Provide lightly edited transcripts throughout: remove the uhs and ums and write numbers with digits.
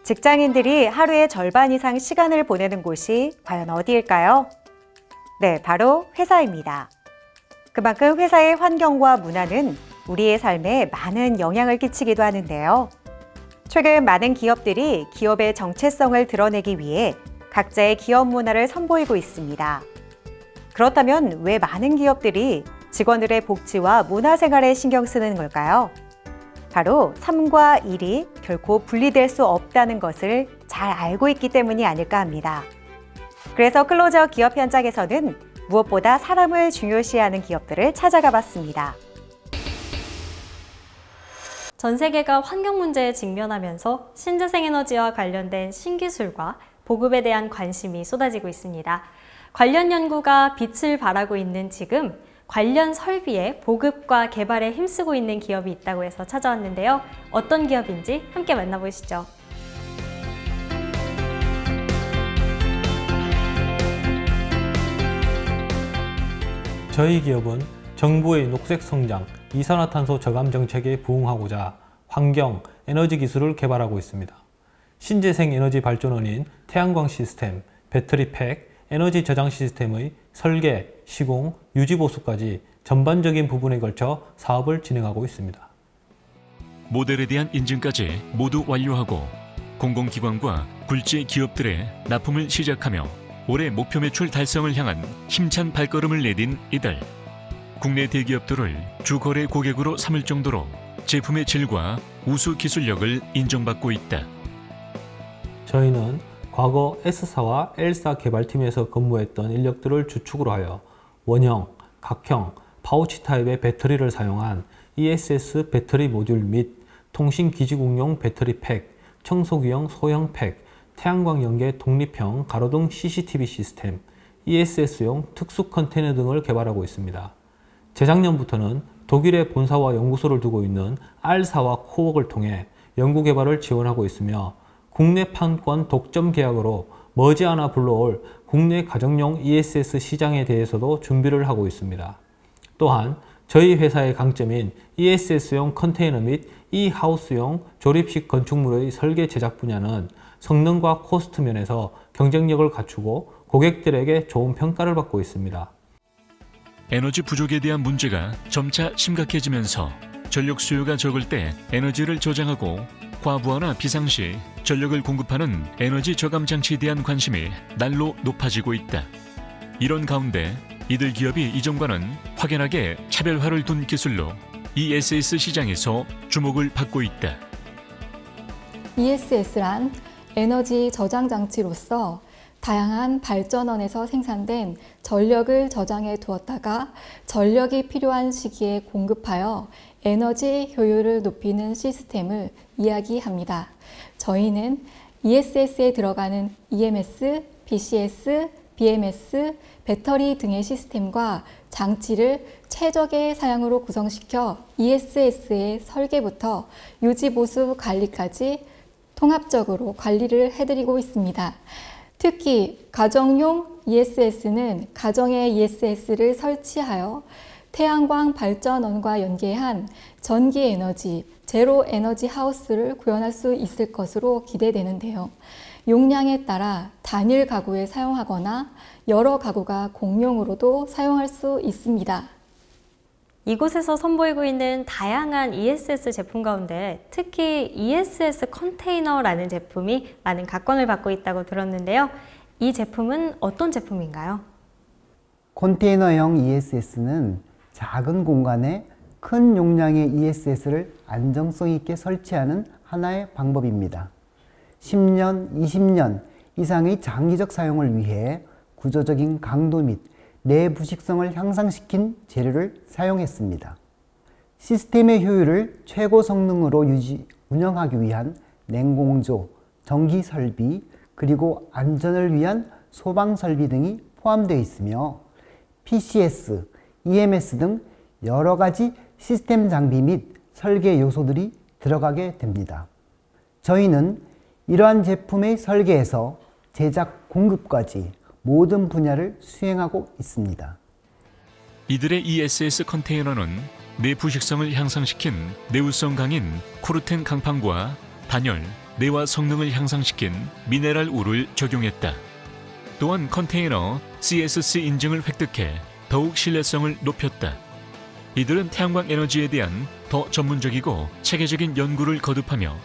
직장인들이 하루의 절반 이상 시간을 보내는 곳이 과연 어디일까요? 네, 바로 회사입니다. 그만큼 회사의 환경과 문화는 우리의 삶에 많은 영향을 끼치기도 하는데요. 최근 많은 기업들이 기업의 정체성을 드러내기 위해 각자의 기업 문화를 선보이고 있습니다. 그렇다면 왜 많은 기업들이 직원들의 복지와 문화생활에 신경 쓰는 걸까요? 바로 삶과 일이 결코 분리될 수 없다는 것을 잘 알고 있기 때문이 아닐까 합니다. 그래서 클로저 기업 현장에서는 무엇보다 사람을 중요시하는 기업들을 찾아가 봤습니다. 전 세계가 환경 문제에 직면하면서 신재생 에너지와 관련된 신기술과 보급에 대한 관심이 쏟아지고 있습니다. 관련 연구가 빛을 발하고 있는 지금 관련 설비의 보급과 개발에 힘쓰고 있는 기업이 있다고 해서 찾아왔는데요. 어떤 기업인지 함께 만나보시죠. 저희 기업은 정부의 녹색 성장, 이산화탄소 저감 정책에 부응하고자 환경, 에너지 기술을 개발하고 있습니다. 신재생 에너지 발전원인 태양광 시스템, 배터리 팩, 에너지 저장 시스템의 설계, 시공, 유지 보수까지 전반적인 부분에 걸쳐 사업을 진행하고 있습니다. 모델에 대한 인증까지 모두 완료하고 공공기관과 굴지 기업들의 납품을 시작하며 올해 목표 매출 달성을 향한 힘찬 발걸음을 내딘 이들. 국내 대기업들을 주거래 고객으로 삼을 정도로 제품의 질과 우수 기술력을 인정받고 있다. 저희는 과거 S사와 L사 개발팀에서 근무했던 인력들을 주축으로 하여 원형, 각형, 파우치 타입의 배터리를 사용한 ESS 배터리 모듈 및 통신기지국용 배터리 팩, 청소기형 소형 팩, 태양광 연계 독립형 가로등 CCTV 시스템, ESS용 특수 컨테이너 등을 개발하고 있습니다. 재작년부터는 독일에 본사와 연구소를 두고 있는 R사와 코웍을 통해 연구개발을 지원하고 있으며 국내 판권 독점 계약으로 머지않아 불러올 국내 가정용 ESS 시장에 대해서도 준비를 하고 있습니다. 또한 저희 회사의 강점인 ESS용 컨테이너 및 E-하우스용 조립식 건축물의 설계 제작 분야는 성능과 코스트 면에서 경쟁력을 갖추고 고객들에게 좋은 평가를 받고 있습니다. 에너지 부족에 대한 문제가 점차 심각해지면서 전력 수요가 적을 때 에너지를 저장하고 과부하나 비상시 전력을 공급하는 에너지 저감 장치에 대한 관심이 날로 높아지고 있다. 이런 가운데 이들 기업이 이전과는 확연하게 차별화를 둔 기술로 ESS 시장에서 주목을 받고 있다. ESS란 에너지 저장 장치로서 다양한 발전원에서 생산된 전력을 저장해 두었다가 전력이 필요한 시기에 공급하여 에너지 효율을 높이는 시스템을 이야기합니다. 저희는 ESS에 들어가는 EMS, BCS, BMS, 배터리 등의 시스템과 장치를 최적의 사양으로 구성시켜 ESS의 설계부터 유지보수 관리까지 통합적으로 관리를 해드리고 있습니다. 특히 가정용 ESS는 가정에 ESS를 설치하여 태양광 발전원과 연계한 전기 에너지, 제로 에너지 하우스를 구현할 수 있을 것으로 기대되는데요. 용량에 따라 단일 가구에 사용하거나 여러 가구가 공용으로도 사용할 수 있습니다. 이곳에서 선보이고 있는 다양한 ESS 제품 가운데 특히 ESS 컨테이너라는 제품이 많은 각광을 받고 있다고 들었는데요. 이 제품은 어떤 제품인가요? 컨테이너형 ESS는 작은 공간에 큰 용량의 ESS를 안정성 있게 설치하는 하나의 방법입니다. 10년, 20년 이상의 장기적 사용을 위해 구조적인 강도 및 내부식성을 향상시킨 재료를 사용했습니다. 시스템의 효율을 최고 성능으로 운영하기 위한 냉공조, 전기 설비, 그리고 안전을 위한 소방 설비 등이 포함되어 있으며 PCS, EMS 등 여러 가지 시스템 장비 및 설계 요소들이 들어가게 됩니다. 저희는 이러한 제품의 설계에서 제작, 공급까지 모든 분야를 수행하고 있습니다. 이들의 ESS 컨테이너는 내부식성을 향상시킨 내구성 강인 코르텐 강판과 단열, 내와 성능을 향상시킨 미네랄 우를 적용했다. 또한 컨테이너 CSC 인증을 획득해 더욱 신뢰성을 높였다. 이들은 태양광 에너지에 대한 더 전문적이고 체계적인 연구를 거듭하며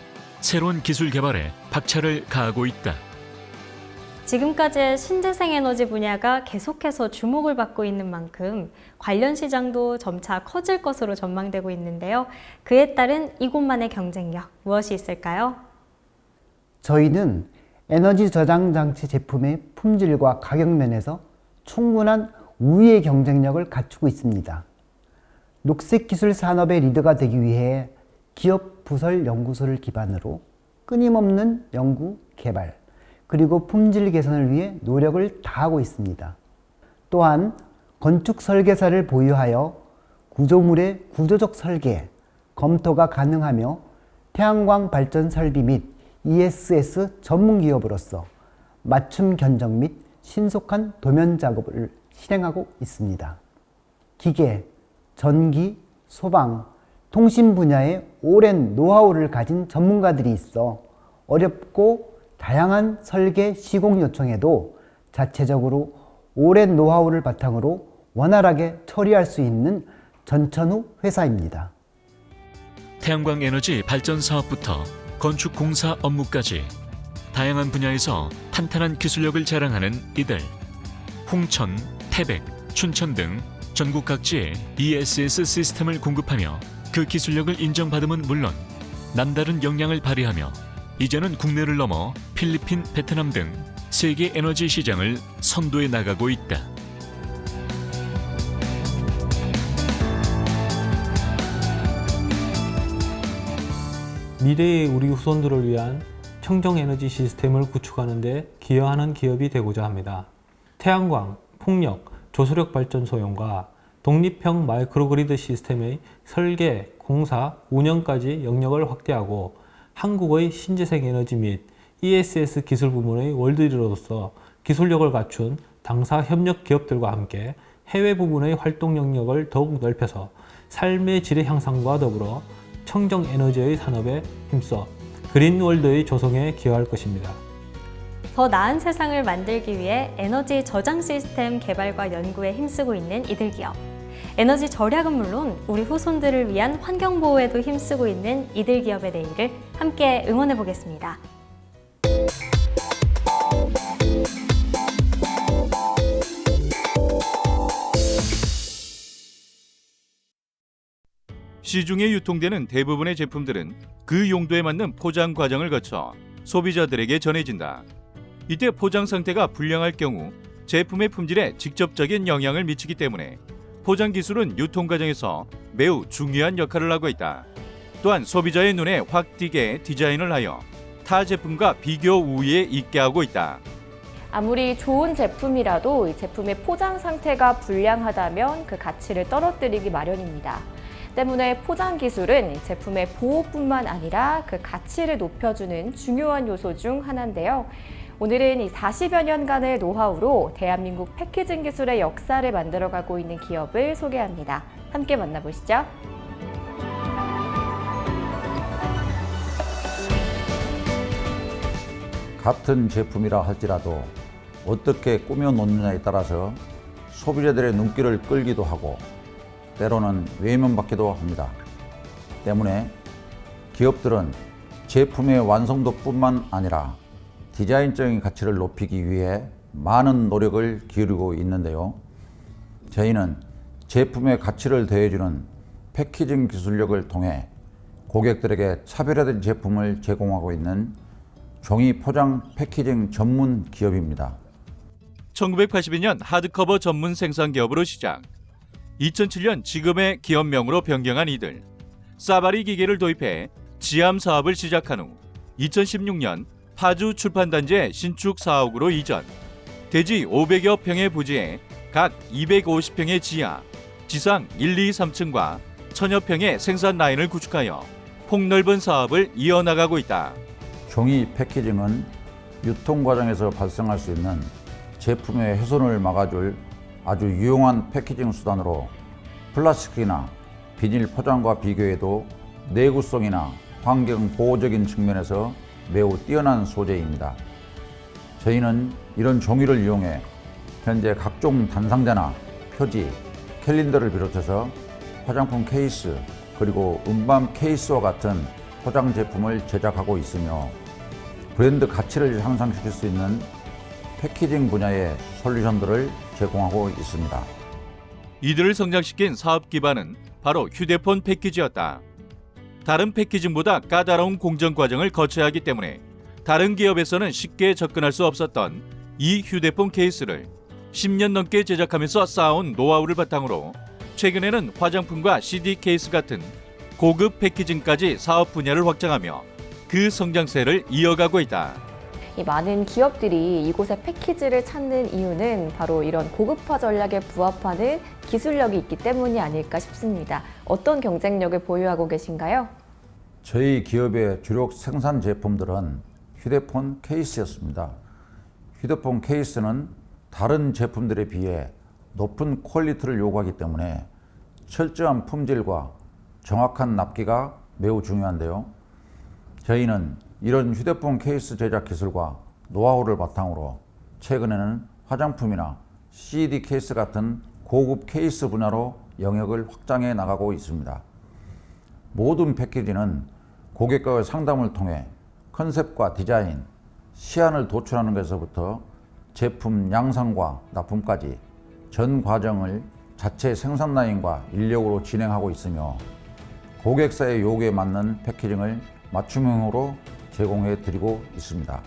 새로운 기술 개발에 박차를 가하고 있다. 지금까지의 신재생 에너지 분야가 계속해서 주목을 받고 있는 만큼 관련 시장도 점차 커질 것으로 전망되고 있는데요. 그에 따른 이곳만의 경쟁력, 무엇이 있을까요? 저희는 에너지 저장 장치 제품의 품질과 가격 면에서 충분한 우위의 경쟁력을 갖추고 있습니다. 녹색 기술 산업의 리더가 되기 위해 기업 부설 연구소를 기반으로 끊임없는 연구, 개발, 그리고 품질 개선을 위해 노력을 다하고 있습니다. 또한 건축 설계사를 보유하여 구조물의 구조적 설계, 검토가 가능하며 태양광 발전 설비 및 ESS 전문 기업으로서 맞춤 견적 및 신속한 도면 작업을 실행하고 있습니다. 기계, 전기, 소방, 통신 분야에 오랜 노하우를 가진 전문가들이 있어 어렵고 다양한 설계 시공 요청에도 자체적으로 오랜 노하우를 바탕으로 원활하게 처리할 수 있는 전천후 회사입니다. 태양광 에너지 발전 사업부터 건축 공사 업무까지 다양한 분야에서 탄탄한 기술력을 자랑하는 이들. 홍천, 태백, 춘천 등 전국 각지에 ESS 시스템을 공급하며 그 기술력을 인정받음은 물론 남다른 역량을 발휘하며 이제는 국내를 넘어 필리핀, 베트남 등 세계 에너지 시장을 선도해 나가고 있다. 미래의 우리 후손들을 위한 청정 에너지 시스템을 구축하는 데 기여하는 기업이 되고자 합니다. 태양광, 풍력, 조수력 발전 소용과 독립형 마이크로그리드 시스템의 설계, 공사, 운영까지 영역을 확대하고 한국의 신재생 에너지 및 ESS 기술 부문의 월드리더로서 기술력을 갖춘 당사 협력 기업들과 함께 해외 부문의 활동 영역을 더욱 넓혀서 삶의 질의 향상과 더불어 청정 에너지의 산업에 힘써 그린월드의 조성에 기여할 것입니다. 더 나은 세상을 만들기 위해 에너지 저장 시스템 개발과 연구에 힘쓰고 있는 이들 기업. 에너지 절약은 물론 우리 후손들을 위한 환경 보호에도 힘쓰고 있는 이들 기업의 내일을 함께 응원해 보겠습니다. 시중에 유통되는 대부분의 제품들은 그 용도에 맞는 포장 과정을 거쳐 소비자들에게 전해진다. 이때 포장 상태가 불량할 경우 제품의 품질에 직접적인 영향을 미치기 때문에 포장 기술은 유통 과정에서 매우 중요한 역할을 하고 있다. 또한 소비자의 눈에 확 띄게 디자인을 하여 타 제품과 비교 우위에 있게 하고 있다. 아무리 좋은 제품이라도 이 제품의 포장 상태가 불량하다면 그 가치를 떨어뜨리기 마련입니다. 때문에 포장 기술은 제품의 보호뿐만 아니라 그 가치를 높여주는 중요한 요소 중 하나인데요. 오늘은 이 40여 년간의 노하우로 대한민국 패키징 기술의 역사를 만들어가고 있는 기업을 소개합니다. 함께 만나보시죠. 같은 제품이라 할지라도 어떻게 꾸며 놓느냐에 따라서 소비자들의 눈길을 끌기도 하고 때로는 외면받기도 합니다. 때문에 기업들은 제품의 완성도뿐만 아니라 디자인적인 가치를 높이기 위해 많은 노력을 기울이고 있는데요. 저희는 제품의 가치를 더해주는 패키징 기술력을 통해 고객들에게 차별화된 제품을 제공하고 있는 종이 포장 패키징 전문 기업입니다. 1982년 하드커버 전문 생산 기업으로 시작. 2007년 지금의 기업명으로 변경한 이들. 사바리 기계를 도입해 지암 사업을 시작한 후 2016년 파주 출판단지의 신축 사옥으로 이전. 대지 500여 평의 부지에 각 250평의 지하, 지상 1, 2, 3층과 1000여 평의 생산 라인을 구축하여 폭넓은 사업을 이어나가고 있다. 종이 패키징은 유통 과정에서 발생할 수 있는 제품의 훼손을 막아줄 아주 유용한 패키징 수단으로 플라스틱이나 비닐 포장과 비교해도 내구성이나 환경 보호적인 측면에서 매우 뛰어난 소재입니다. 저희는 이런 종이를 이용해 현재 각종 단상자나 표지, 캘린더를 비롯해서 화장품 케이스, 그리고 음반 케이스와 같은 포장 제품을 제작하고 있으며 브랜드 가치를 향상시킬 수 있는 패키징 분야의 솔루션들을 제공하고 있습니다. 이들을 성장시킨 사업 기반은 바로 휴대폰 패키지였다. 다른 패키징보다 까다로운 공정 과정을 거쳐야 하기 때문에 다른 기업에서는 쉽게 접근할 수 없었던 이 휴대폰 케이스를 10년 넘게 제작하면서 쌓아온 노하우를 바탕으로 최근에는 화장품과 CD 케이스 같은 고급 패키징까지 사업 분야를 확장하며 그 성장세를 이어가고 있다. 이 많은 기업들이 이곳의 패키지를 찾는 이유는 바로 이런 고급화 전략에 부합하는 기술력이 있기 때문이 아닐까 싶습니다. 어떤 경쟁력을 보유하고 계신가요? 저희 기업의 주력 생산 제품들은 휴대폰 케이스였습니다. 휴대폰 케이스는 다른 제품들에 비해 높은 퀄리티를 요구하기 때문에 철저한 품질과 정확한 납기가 매우 중요한데요. 저희는 이런 휴대폰 케이스 제작 기술과 노하우를 바탕으로 최근에는 화장품이나 CD 케이스 같은 고급 케이스 분야로 영역을 확장해 나가고 있습니다. 모든 패키지는 고객과의 상담을 통해 컨셉과 디자인, 시안을 도출하는 것에서부터 제품 양산과 납품까지 전 과정을 자체 생산 라인과 인력으로 진행하고 있으며 고객사의 요구에 맞는 패키징을 맞춤형으로 제공해 드리고 있습니다.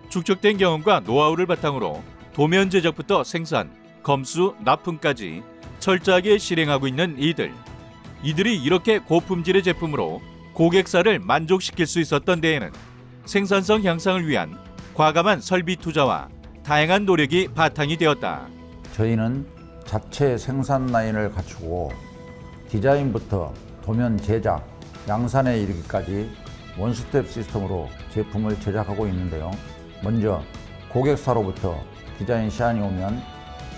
축적된 경험과 노하우를 바탕으로 도면 제작부터 생산, 검수, 납품까지 철저하게 실행하고 있는 이들이 이렇게 고품질의 제품으로 고객사를 만족시킬 수 있었던 데에는 생산성 향상을 위한 과감한 설비 투자와 다양한 노력이 바탕이 되었다. 저희는 자체 생산 라인을 갖추고 디자인부터 도면 제작, 양산에 이르기까지 원스텝 시스템으로 제품을 제작하고 있는데요. 먼저 고객사로부터 디자인 시안이 오면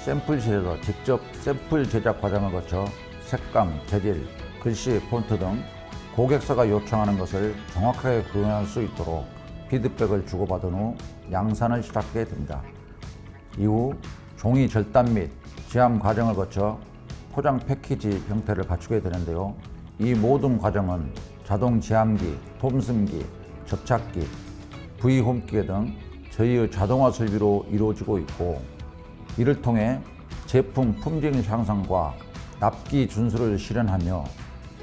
샘플실에서 직접 샘플 제작 과정을 거쳐 색감, 재질, 글씨, 폰트 등 고객사가 요청하는 것을 정확하게 구현할 수 있도록 피드백을 주고받은 후 양산을 시작하게 됩니다. 이후 종이 절단 및 지암 과정을 거쳐 포장 패키지 형태를 갖추게 되는데요. 이 모든 과정은 자동 지암기, 톰슨기, 접착기, V홈기 등 저희의 자동화 설비로 이루어지고 있고 이를 통해 제품 품질 향상과 납기 준수를 실현하며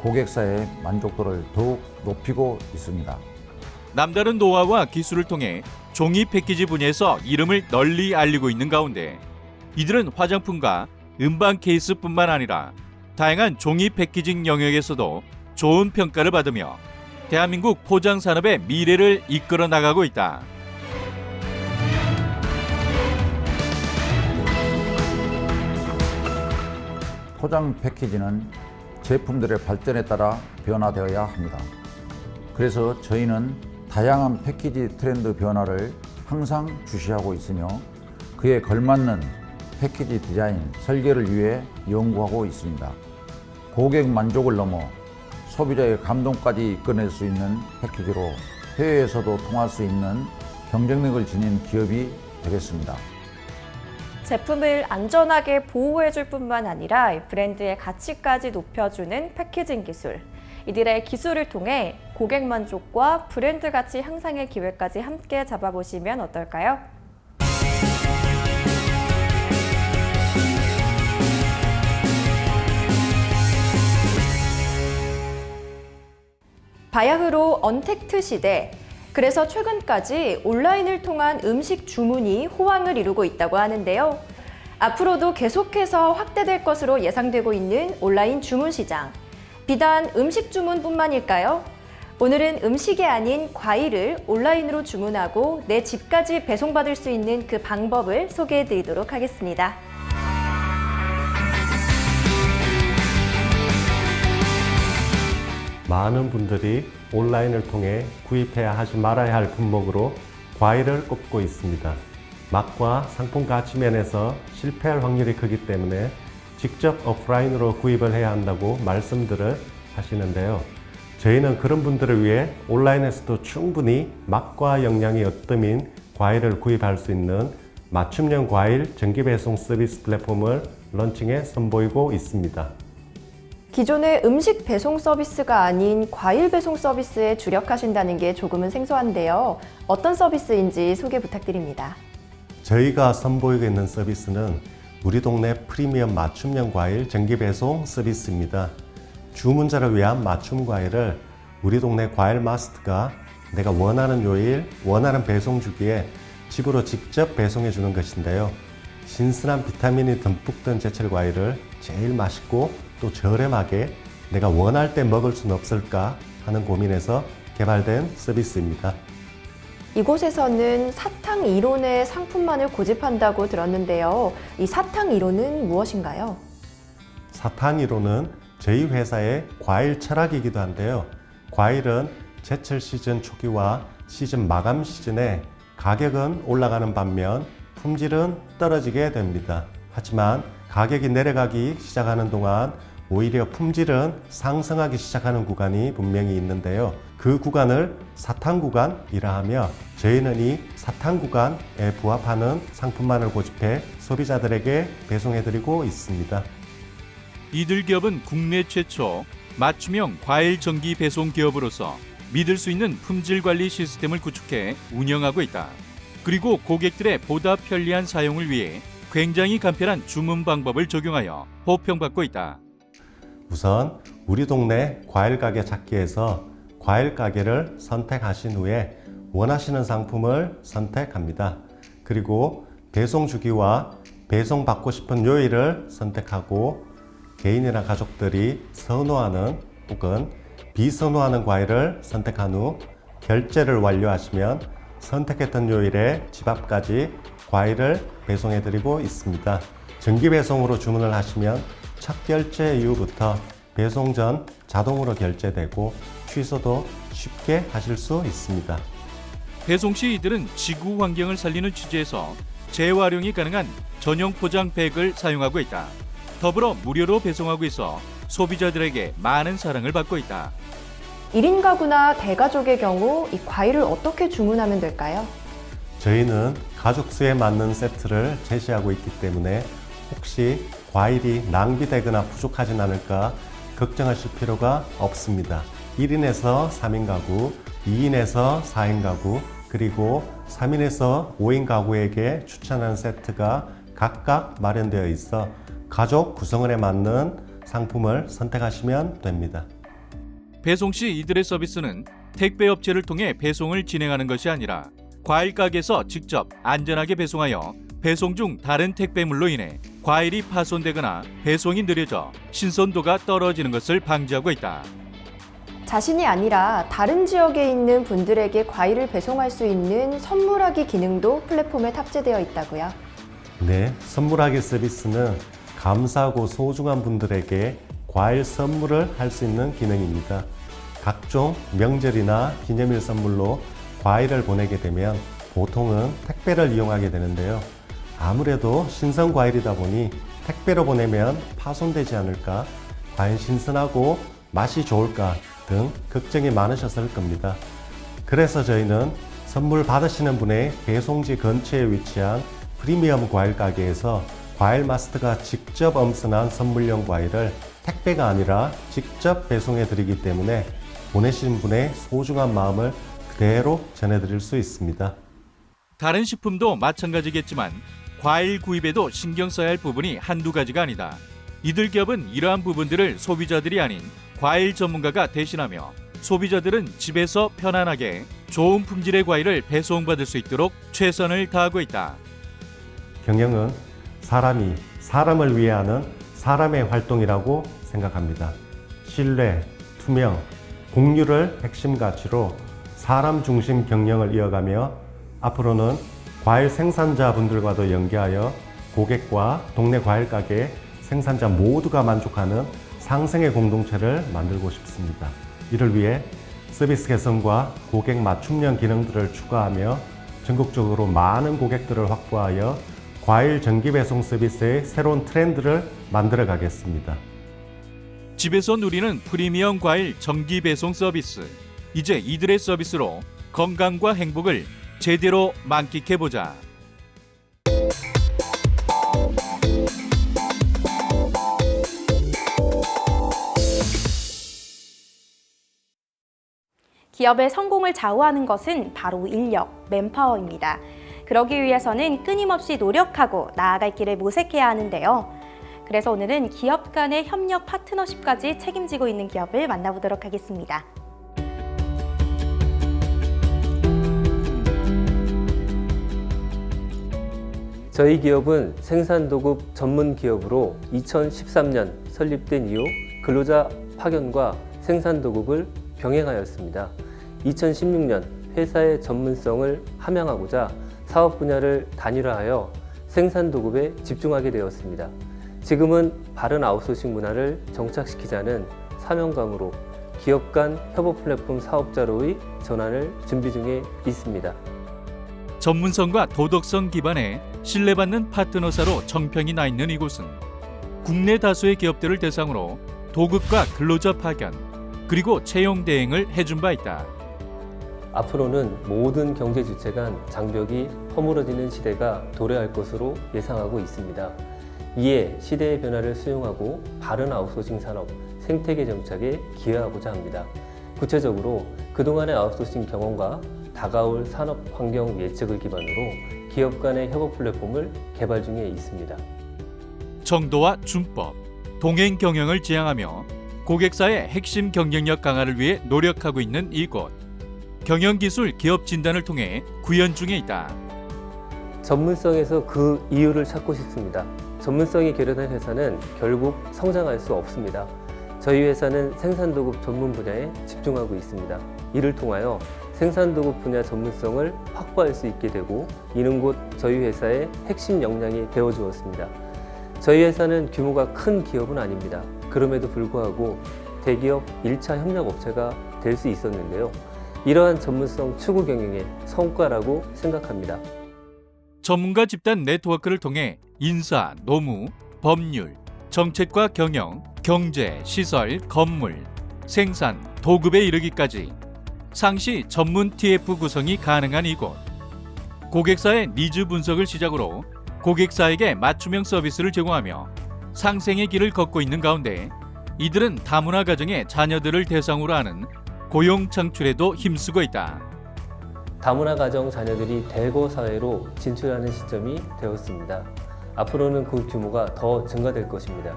고객사의 만족도를 더욱 높이고 있습니다. 남다른 노하우와 기술을 통해 종이 패키지 분야에서 이름을 널리 알리고 있는 가운데 이들은 화장품과 음반 케이스뿐만 아니라 다양한 종이 패키징 영역에서도 좋은 평가를 받으며 대한민국 포장 산업의 미래를 이끌어 나가고 있다. 포장 패키지는 제품들의 발전에 따라 변화되어야 합니다. 그래서 저희는 다양한 패키지 트렌드 변화를 항상 주시하고 있으며 그에 걸맞는 패키지 디자인, 설계를 위해 연구하고 있습니다. 고객 만족을 넘어 소비자의 감동까지 이끌어낼 수 있는 패키지로 해외에서도 통할 수 있는 경쟁력을 지닌 기업이 되겠습니다. 제품을 안전하게 보호해줄 뿐만 아니라 브랜드의 가치까지 높여주는 패키징 기술. 이들의 기술을 통해 고객 만족과 브랜드 가치 향상의 기회까지 함께 잡아보시면 어떨까요? 바야흐로 언택트 시대. 그래서 최근까지 온라인을 통한 음식 주문이 호황을 이루고 있다고 하는데요. 앞으로도 계속해서 확대될 것으로 예상되고 있는 온라인 주문 시장. 비단 음식 주문뿐만일까요? 오늘은 음식이 아닌 과일을 온라인으로 주문하고 내 집까지 배송받을 수 있는 그 방법을 소개해 드리도록 하겠습니다. 많은 분들이 온라인을 통해 구입해야 하지 말아야 할 품목으로 과일을 꼽고 있습니다. 맛과 상품 가치 면에서 실패할 확률이 크기 때문에 직접 오프라인으로 구입을 해야 한다고 말씀들을 하시는데요. 저희는 그런 분들을 위해 온라인에서도 충분히 맛과 영양이 옅은 과일을 구입할 수 있는 맞춤형 과일 정기 배송 서비스 플랫폼을 런칭해 선보이고 있습니다. 기존의 음식 배송 서비스가 아닌 과일 배송 서비스에 주력하신다는 게 조금은 생소한데요. 어떤 서비스인지 소개 부탁드립니다. 저희가 선보이고 있는 서비스는 우리 동네 프리미엄 맞춤형 과일 정기 배송 서비스입니다. 주문자를 위한 맞춤 과일을 우리 동네 과일 마스터가 내가 원하는 요일, 원하는 배송 주기에 집으로 직접 배송해 주는 것인데요. 신선한 비타민이 듬뿍 든 제철 과일을 제일 맛있고 또 저렴하게 내가 원할 때 먹을 수는 없을까 하는 고민에서 개발된 서비스입니다. 이곳에서는 사탕 1호의 상품만을 고집한다고 들었는데요. 이 사탕 1호는 무엇인가요? 사탕 1호는 저희 회사의 과일 철학이기도 한데요. 과일은 제철 시즌 초기와 시즌 마감 시즌에 가격은 올라가는 반면 품질은 떨어지게 됩니다. 하지만 가격이 내려가기 시작하는 동안 오히려 품질은 상승하기 시작하는 구간이 분명히 있는데요. 그 구간을 사탕 구간이라 하며 저희는 이 사탕 구간에 부합하는 상품만을 고집해 소비자들에게 배송해드리고 있습니다. 이들 기업은 국내 최초 맞춤형 과일 정기 배송 기업으로서 믿을 수 있는 품질 관리 시스템을 구축해 운영하고 있다. 그리고 고객들의 보다 편리한 사용을 위해 굉장히 간편한 주문 방법을 적용하여 호평받고 있다. 우선 우리 동네 과일 가게 찾기에서 과일 가게를 선택하신 후에 원하시는 상품을 선택합니다. 그리고 배송 주기와 배송 받고 싶은 요일을 선택하고 개인이나 가족들이 선호하는 혹은 비선호하는 과일을 선택한 후 결제를 완료하시면 선택했던 요일에 집 앞까지 과일을 배송해 드리고 있습니다. 정기 배송으로 주문을 하시면 첫 결제 이후부터 배송 전 자동으로 결제되고 취소도 쉽게 하실 수 있습니다. 배송 시 이들은 지구 환경을 살리는 취지에서 재활용이 가능한 전용 포장 백을 사용하고 있다. 더불어 무료로 배송하고 있어 소비자들에게 많은 사랑을 받고 있다. 1인 가구나 대가족의 경우 이 과일을 어떻게 주문하면 될까요? 저희는 가족 수에 맞는 세트를 제시하고 있기 때문에 혹시 과일이 낭비되거나 부족하진 않을까 걱정하실 필요가 없습니다. 1인에서 3인 가구, 2인에서 4인 가구, 그리고 3인에서 5인 가구에게 추천하는 세트가 각각 마련되어 있어 가족 구성원에 맞는 상품을 선택하시면 됩니다. 배송 시 이들의 서비스는 택배 업체를 통해 배송을 진행하는 것이 아니라 과일 가게에서 직접 안전하게 배송하여 배송 중 다른 택배물로 인해 과일이 파손되거나 배송이 느려져 신선도가 떨어지는 것을 방지하고 있다. 자신이 아니라 다른 지역에 있는 분들에게 과일을 배송할 수 있는 선물하기 기능도 플랫폼에 탑재되어 있다고요? 네, 선물하기 서비스는 감사하고 소중한 분들에게 과일 선물을 할 수 있는 기능입니다. 각종 명절이나 기념일 선물로 과일을 보내게 되면 보통은 택배를 이용하게 되는데요. 아무래도 신선 과일이다 보니 택배로 보내면 파손되지 않을까, 과연 신선하고 맛이 좋을까 등 걱정이 많으셨을 겁니다. 그래서 저희는 선물 받으시는 분의 배송지 근처에 위치한 프리미엄 과일 가게에서 과일 마스터가 직접 엄선한 선물용 과일을 택배가 아니라 직접 배송해 드리기 때문에 보내신 분의 소중한 마음을 그대로 전해드릴 수 있습니다. 다른 식품도 마찬가지겠지만 과일 구입에도 신경 써야 할 부분이 한두 가지가 아니다. 이들 기업은 이러한 부분들을 소비자들이 아닌 과일 전문가가 대신하며 소비자들은 집에서 편안하게 좋은 품질의 과일을 배송받을 수 있도록 최선을 다하고 있다. 경영은 사람이 사람을 위해 하는 사람의 활동이라고 생각합니다. 신뢰, 투명, 공유를 핵심 가치로 사람 중심 경영을 이어가며 앞으로는 과일 생산자분들과도 연계하여 고객과 동네 과일 가게 생산자 모두가 만족하는 상생의 공동체를 만들고 싶습니다. 이를 위해 서비스 개선과 고객 맞춤형 기능들을 추가하며 전국적으로 많은 고객들을 확보하여 과일 정기 배송 서비스의 새로운 트렌드를 만들어 가겠습니다. 집에서 누리는 프리미엄 과일 정기 배송 서비스. 이제 이들의 서비스로 건강과 행복을 제대로 만끽해보자. 기업의 성공을 좌우하는 것은 바로 인력, 맨파워입니다. 그러기 위해서는 끊임없이 노력하고 나아갈 길을 모색해야 하는데요. 그래서 오늘은 기업 간의 협력 파트너십까지 책임지고 있는 기업을 만나보도록 하겠습니다. 저희 기업은 생산도급 전문 기업으로 2013년 설립된 이후 근로자 파견과 생산도급을 병행하였습니다. 2016년 회사의 전문성을 함양하고자 사업 분야를 단일화하여 생산도급에 집중하게 되었습니다. 지금은 바른 아웃소싱 문화를 정착시키자는 사명감으로 기업 간 협업 플랫폼 사업자로의 전환을 준비 중에 있습니다. 전문성과 도덕성 기반의 신뢰받는 파트너사로 정평이 나 있는 이곳은 국내 다수의 기업들을 대상으로 도급과 근로자 파견, 그리고 채용 대행을 해준 바 있다. 앞으로는 모든 경제 주체 간 장벽이 허물어지는 시대가 도래할 것으로 예상하고 있습니다. 이에 시대의 변화를 수용하고 바른 아웃소싱 산업, 생태계 정착에 기여하고자 합니다. 구체적으로 그동안의 아웃소싱 경험과 다가올 산업 환경 예측을 기반으로 기업 간의 협업 플랫폼을 개발 중에 있습니다. 정도와 준법, 동행 경영을 지향하며 고객사의 핵심 경쟁력 강화를 위해 노력하고 있는 이곳. 경영기술 기업 진단을 통해 구현 중에 있다. 전문성에서 그 이유를 찾고 싶습니다. 전문성이 결여된 회사는 결국 성장할 수 없습니다. 저희 회사는 생산도급 전문 분야에 집중하고 있습니다. 이를 통하여 생산도급 분야 전문성을 확보할 수 있게 되고 이는 곧 저희 회사의 핵심 역량이 되어주었습니다. 저희 회사는 규모가 큰 기업은 아닙니다. 그럼에도 불구하고 대기업 1차 협력업체가 될 수 있었는데요. 이러한 전문성 추구 경영의 성과라고 생각합니다. 전문가 집단 네트워크를 통해 인사, 노무, 법률, 정책과 경영, 경제, 시설, 건물, 생산, 도급에 이르기까지 상시 전문 TF 구성이 가능한 이곳. 고객사의 니즈 분석을 시작으로 고객사에게 맞춤형 서비스를 제공하며 상생의 길을 걷고 있는 가운데 이들은 다문화 가정의 자녀들을 대상으로 하는 고용 창출에도 힘쓰고 있다. 다문화 가정 자녀들이 대거 사회로 진출하는 시점이 되었습니다. 앞으로는 그 규모가 더 증가될 것입니다.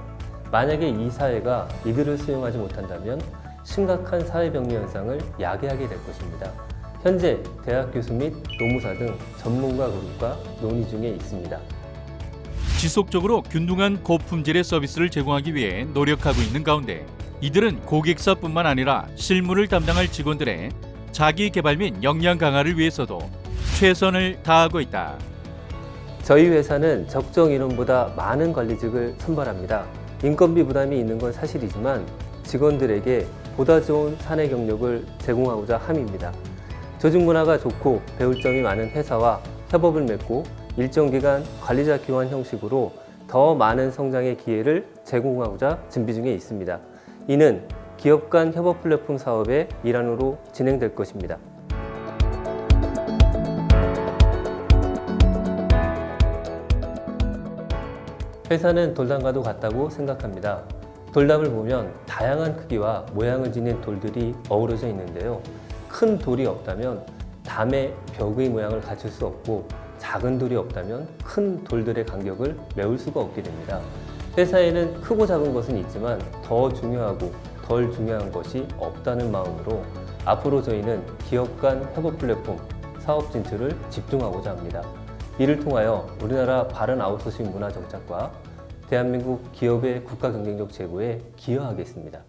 만약에 이 사회가 이들을 수용하지 못한다면 심각한 사회병리 현상을 야기하게 될 것입니다. 현재 대학 교수 및 노무사 등 전문가 그룹과 논의 중에 있습니다. 지속적으로 균등한 고품질의 서비스를 제공하기 위해 노력하고 있는 가운데 이들은 고객사뿐만 아니라 실무를 담당할 직원들의 자기 개발 및 역량 강화를 위해서도 최선을 다하고 있다. 저희 회사는 적정 인원보다 많은 관리직을 선발합니다. 인건비 부담이 있는 건 사실이지만 직원들에게 보다 좋은 사내 경력을 제공하고자 함입니다. 조직 문화가 좋고 배울 점이 많은 회사와 협업을 맺고 일정 기간 관리자 교환 형식으로 더 많은 성장의 기회를 제공하고자 준비 중에 있습니다. 이는 기업 간 협업 플랫폼 사업의 일환으로 진행될 것입니다. 회사는 돌담과도 같다고 생각합니다. 돌담을 보면 다양한 크기와 모양을 지닌 돌들이 어우러져 있는데요. 큰 돌이 없다면 담의 벽의 모양을 갖출 수 없고 작은 돌이 없다면 큰 돌들의 간격을 메울 수가 없게 됩니다. 회사에는 크고 작은 것은 있지만 더 중요하고 덜 중요한 것이 없다는 마음으로 앞으로 저희는 기업 간 협업 플랫폼 사업 진출을 집중하고자 합니다. 이를 통하여 우리나라 바른 아웃소싱 문화 정착과 대한민국 기업의 국가 경쟁력 제고에 기여하겠습니다.